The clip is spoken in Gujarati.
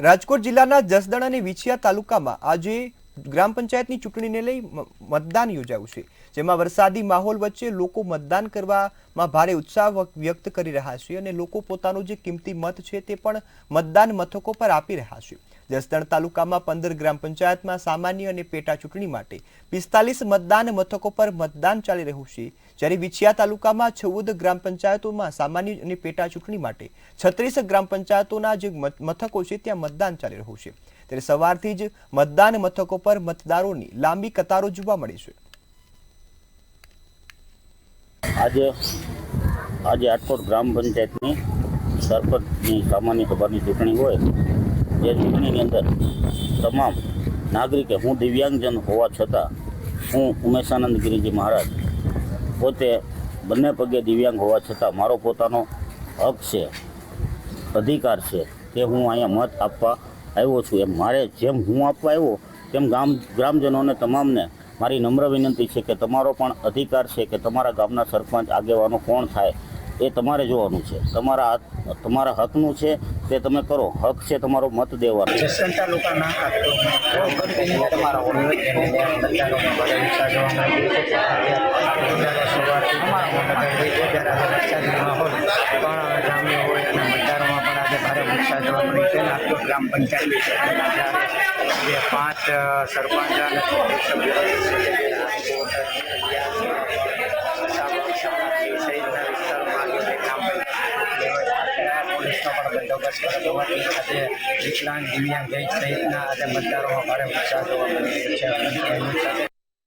રાજકોટ જિલ્લાના જસદણ અને વિછિયા તાલુકામાં આજે ગ્રામ પંચાયતની ચૂંટણીને લઈ મતદાન યોજાયું છે, જેમાં વરસાદી માહોલ વચ્ચે લોકો મતદાન કરવામાં ભારે ઉત્સાહ વ્યક્ત કરી રહ્યા છે અને લોકો પોતાનો જે કિંમતી મત છે તે પણ મતદાન મથકો પર આપી રહ્યા છે। જસદણ તાલુકામાં 15 ગ્રામ પંચાયતમાં સામાન્ય અને પેટા ચૂંટણી માટે 45 મતદાન મથકો પર મતદાન ચાલી રહ્યું છે, જ્યારે વિછિયા તાલુકામાં 14 ગ્રામ પંચાયતોમાં સામાન્ય અને પેટા ચૂંટણી માટે 36 ગ્રામ પંચાયતોના જે મથકો છે ત્યાં મતદાન ચાલી રહ્યું છે। ત્યારે સવારથી જ મતદાન મથકો પર મતદારોની લાંબી કતારો જોવા મળી છે। આજે રાજકોટ ગ્રામ પંચાયતની સરપંચની સામાન્ય સભાની ચૂંટણી હોય, એ ચૂંટણીની અંદર તમામ નાગરિકે, હું દિવ્યાંગજન હોવા છતાં હું ઉમેશાનંદ ગિરિજી મહારાજ પોતે બંને પગે દિવ્યાંગ હોવા છતાં મારો પોતાનો હક છે, અધિકાર છે કે હું અહીંયા મત આપવા આવ્યો છું। એમ મારે જેમ હું આપવા આવ્યો તેમ ગ્રામજનોને તમામને મારી નમ્ર વિનંતી છે કે તમારો પણ અધિકાર છે કે તમારા ગામના સરપંચ આગેવાનો કોણ થાય એ તમારે જોવાનું છે, તમારા હકનું છે તે તમે કરો, હક છે તમારો મત દેવાનો। જસદણ તાલુકાના ગ્રામ પંચાયત 5 સરપંચ વિકલાંગ દિવ્યાંગ સહિતના મતદારોમાં ભારે ઉત્સાહ જોવા મળે છે।